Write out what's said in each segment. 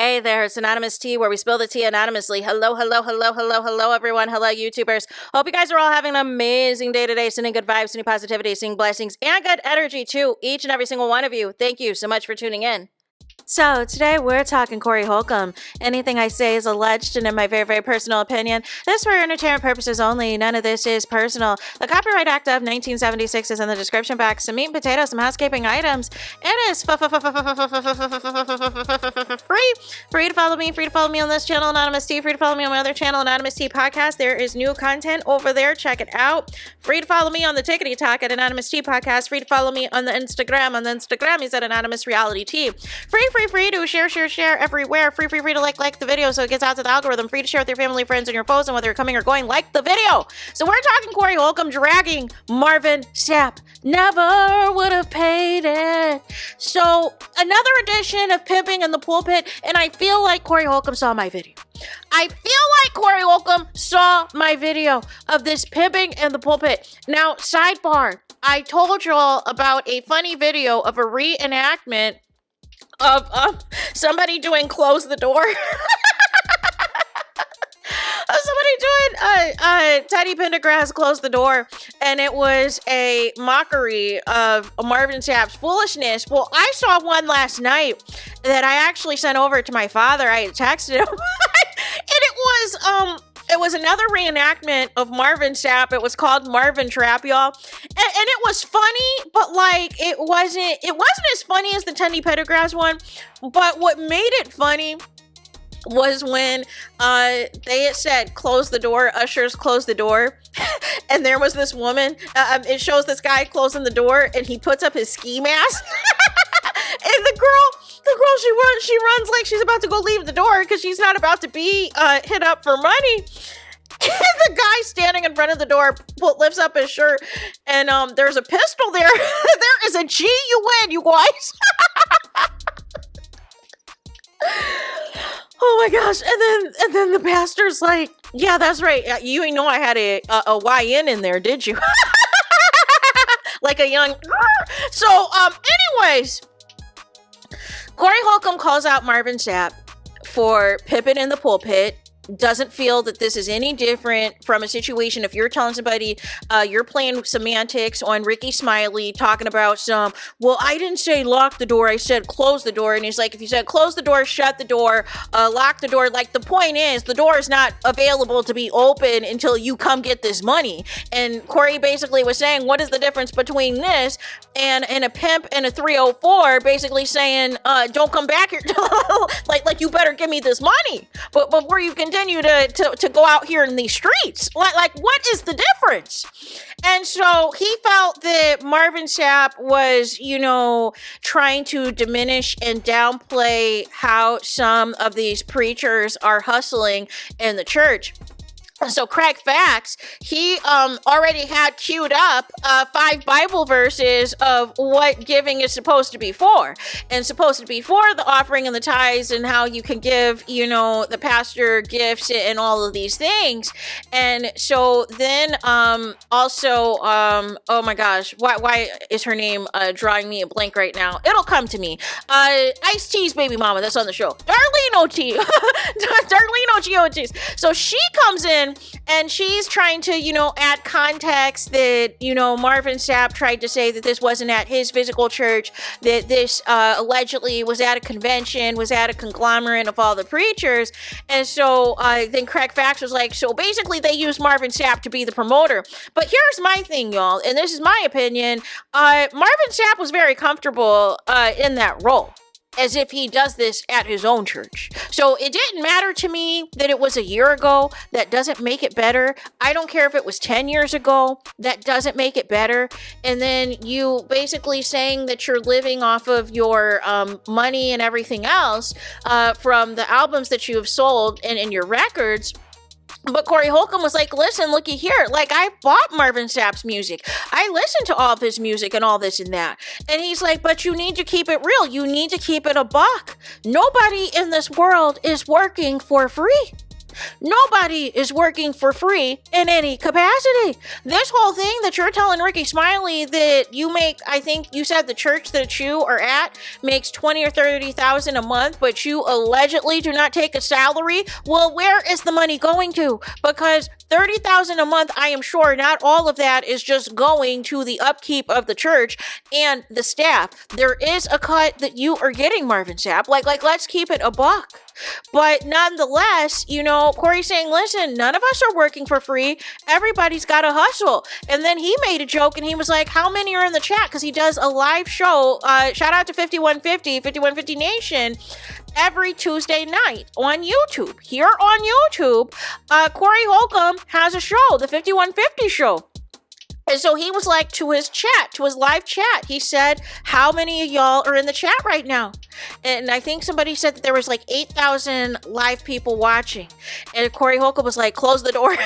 Hey there, it's Anonymous Tea, where we spill the tea anonymously. Hello, everyone. Hello, YouTubers. Hope you guys are all having an amazing day today. Sending good vibes, sending positivity, sending blessings, and good energy to each and every single one of you. Thank you so much for tuning in. So today we're talking Corey Holcomb. Anything I say is alleged and in my very, very personal opinion. This is for entertainment purposes only. None of this is personal. The Copyright Act of 1976 is in the description box. Some meat and potatoes, some housekeeping items. It is free to follow me. Free to follow me on this channel, Anonymous Tea. Free to follow me on my other channel, Anonymous Tea Podcast. There is new content over there. Check it out. Free to follow me on the Tickety Talk at Anonymous Tea Podcast. Free to follow me on the Instagram. On the Instagram is at AnonymousRealityTV. Free to share everywhere. Free to like the video so it gets out to the algorithm. Free to share with your family, friends, and your foes, and whether you're coming or going, like the video. So we're talking Corey Holcomb dragging Marvin Sapp. Never would have paid it. So another edition of Pimping in the Pulpit, and I feel like Corey Holcomb saw my video. I feel like Corey Holcomb saw my video of this Pimping in the Pulpit. Now, sidebar, I told y'all about a funny video of a reenactment of somebody doing Close the Door. Somebody doing Teddy Pendergrass Close the Door, and it was a mockery of Marvin Sapp's foolishness. Well, I saw one last night that I actually sent over to my father. I texted him, and it was another reenactment of Marvin Sapp. It was called Marvin Trap, y'all. And it was funny, but like it wasn't as funny as the Teddy Pendergrass one. But what made it funny was when they had said, close the door, ushers, close the door. And there was this woman, it shows this guy closing the door, and he puts up his ski mask. And the girl, she runs like she's about to go leave the door because she's not about to be hit up for money. And the guy standing in front of the door lifts up his shirt, and there's a pistol there. There is a G-U-N, you guys. Oh my gosh. And then the pastor's like, yeah, that's right. You ain't know I had a YN in there, did you? Like a young. So, anyways, Corey Holcomb calls out Marvin Sapp for pimping in the pulpit. Doesn't feel that this is any different from a situation if you're telling somebody you're playing semantics on Ricky Smiley, talking about well, I didn't say lock the door, I said close the door. And he's like, if you said close the door, shut the door, lock the door, like the point is the door is not available to be open until you come get this money. And Corey basically was saying, what is the difference between this and a pimp and a 304, basically saying don't come back here. like you better give me this money, but before you continue to go out here in these streets. Like what is the difference? And so he felt that Marvin Sapp was, trying to diminish and downplay how some of these preachers are hustling in the church. So Craig Facts, he already had queued up 5 Bible verses of what giving is supposed to be for. And supposed to be for the offering and the tithes, and how you can give, the pastor gifts and all of these things. And so then also, oh my gosh, why is her name drawing me a blank right now? It'll come to me. Ice-T's baby mama that's on the show. Darlene O.T. Darlene O'Geotis. So she comes in and she's trying to, add context that, Marvin Sapp tried to say that this wasn't at his physical church, that this allegedly was at a convention, was at a conglomerate of all the preachers. And so then Craig Facts was like, so basically they used Marvin Sapp to be the promoter. But here's my thing, y'all, and this is my opinion. Marvin Sapp was very comfortable in that role, as if he does this at his own church. So it didn't matter to me that it was a year ago. That doesn't make it better. I don't care if it was 10 years ago. That doesn't make it better. And then you basically saying that you're living off of your money and everything else from the albums that you have sold and your records. But Corey Holcomb was like, listen, looky here. Like, I bought Marvin Sapp's music. I listened to all of his music and all this and that. And he's like, but you need to keep it real. You need to keep it a buck. Nobody in this world is working for free. Nobody is working for free in any capacity. This whole thing that you're telling Ricky Smiley that you make, I think you said the church that you are at makes 20 or 30,000 a month, but you allegedly do not take a salary. Well, where is the money going to? Because 30,000 a month, I am sure not all of that is just going to the upkeep of the church and the staff. There is a cut that you are getting, Marvin Sapp. Like let's keep it a buck. But nonetheless, Corey's saying, listen, none of us are working for free. Everybody's got to hustle. And then he made a joke and he was like, how many are in the chat? Because he does a live show. Shout out to 5150 Nation every Tuesday night on YouTube. Here on YouTube, Corey Holcomb has a show, the 5150 show. And so he was like, to his live chat, he said, how many of y'all are in the chat right now? And I think somebody said that there was like 8,000 live people watching. And Corey Holcomb was like, close the door.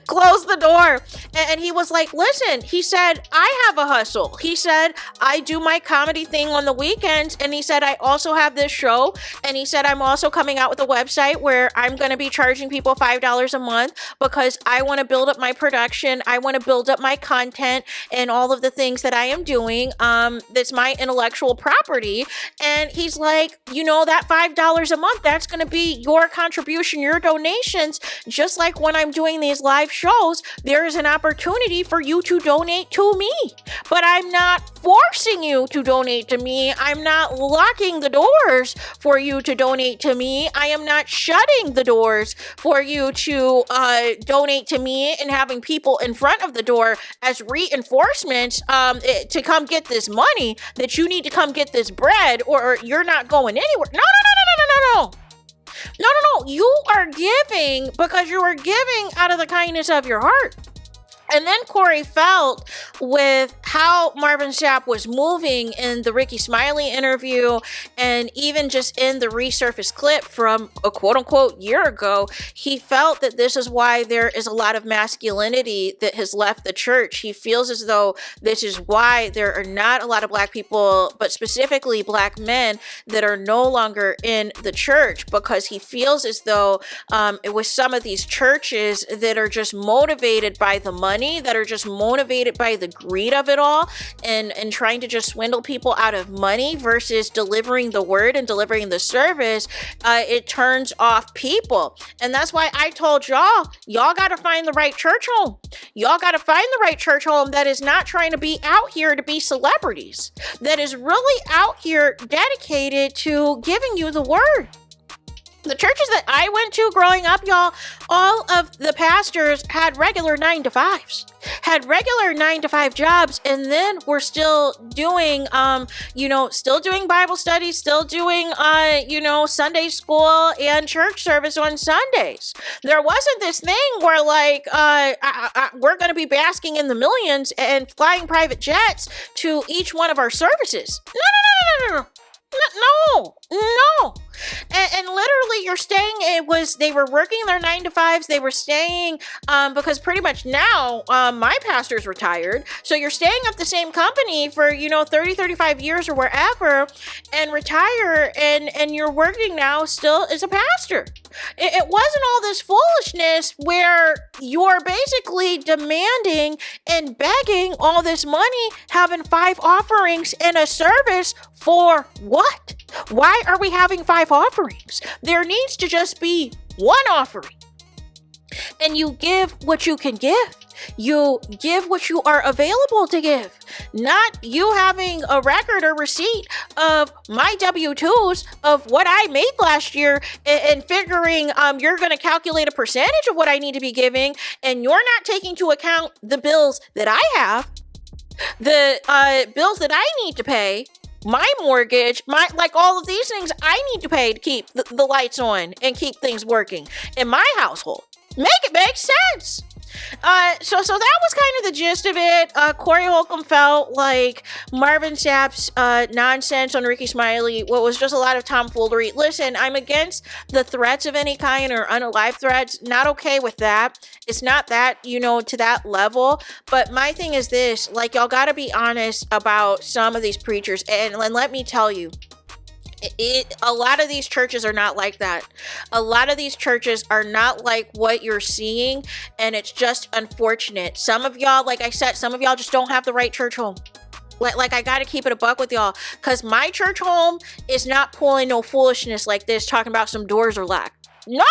Close the door. And he was like, listen, he said, I have a hustle. He said, I do my comedy thing on the weekends. And he said, I also have this show. And he said, I'm also coming out with a website where I'm going to be charging people $5 a month because I want to build up my production. I want to build up my content and all of the things that I am doing. That's my intellectual property. And he's like, that $5 a month, that's going to be your contribution, your donations. Just like when I'm doing these live shows, there is an opportunity for you to donate to me, but I'm not forcing you to donate to me. I'm not locking the doors for you to donate to me. I am not shutting the doors for you to donate to me and having people in front of the door as reinforcements to come get this money, that you need to come get this bread or you're not going anywhere. No. You are giving because you are giving out of the kindness of your heart. And then Corey felt with how Marvin Sapp was moving in the Ricky Smiley interview and even just in the resurfaced clip from a quote-unquote year ago, he felt that this is why there is a lot of masculinity that has left the church. He feels as though this is why there are not a lot of black people, but specifically black men, that are no longer in the church, because he feels as though with some of these churches that are just motivated by the money, that are just motivated by the greed of it all and trying to just swindle people out of money versus delivering the word and delivering the service, it turns off people. And that's why I told y'all got to find the right church home. Y'all got to find the right church home that is not trying to be out here to be celebrities, that is really out here dedicated to giving you the word. The churches that I went to growing up, y'all, all of the pastors had regular 9-to-5s, had regular 9-to-5 jobs, and then we're still doing, still doing Bible studies, still doing, Sunday school and church service on Sundays. There wasn't this thing where we're going to be basking in the millions and flying private jets to each one of our services. No. And literally you're staying, they were working their 9-to-5s. They were staying, because pretty much now, my pastor's retired. So you're staying at the same company for, 30, 35 years or wherever, and retire, and you're working now still as a pastor. It wasn't all this foolishness where you're basically demanding and begging all this money, having 5 offerings in a service for what? Why are we having 5 offerings? There needs to just be 1 offering. And you give what you can give. You give what you are available to give. Not you having a record or receipt of my W-2s of what I made last year and figuring you're going to calculate a percentage of what I need to be giving, and you're not taking into account the bills that I have, the bills that I need to pay, my mortgage, all of these things I need to pay to keep the lights on and keep things working in my household. Make it make sense. So that was kind of the gist of it. Corey Holcomb felt like Marvin Sapp's nonsense on Ricky Smiley was just a lot of tomfoolery. Listen, I'm against the threats of any kind or unalive threats. Not okay with that. It's not that, to that level. But my thing is this, y'all gotta be honest about some of these preachers. And let me tell you, A lot of these churches are not like that. A lot of these churches are not like what you're seeing, and it's just unfortunate. Some of y'all, like I said, some of y'all just don't have the right church home. Like I gotta keep it a buck with y'all, because my church home is not pulling no foolishness like this, talking about some doors are locked. No!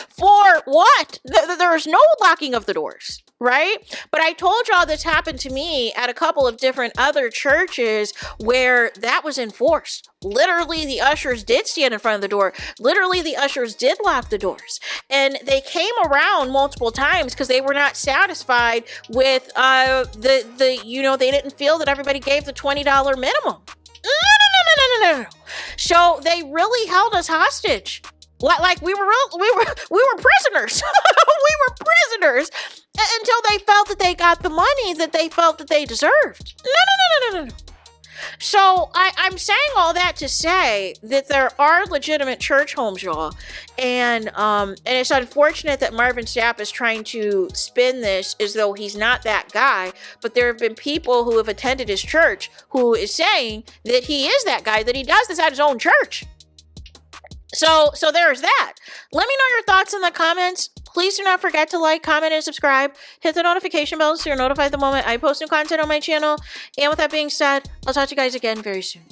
For what? There's no locking of the doors, right? But I told y'all this happened to me at a couple of different other churches where that was enforced. Literally, the ushers did stand in front of the door. Literally, the ushers did lock the doors. And they came around multiple times because they were not satisfied with they didn't feel that everybody gave the $20 minimum. No. So they really held us hostage. Like we were prisoners. We were prisoners until they felt that they got the money that they felt that they deserved. No. So I'm saying all that to say that there are legitimate church homes, y'all, and it's unfortunate that Marvin Sapp is trying to spin this as though he's not that guy. But there have been people who have attended his church who is saying that he is that guy, that he does this at his own church. So there's that. Let me know your thoughts in the comments. Please do not forget to like, comment, and subscribe. Hit the notification bell so you're notified the moment I post new content on my channel. And with that being said, I'll talk to you guys again very soon.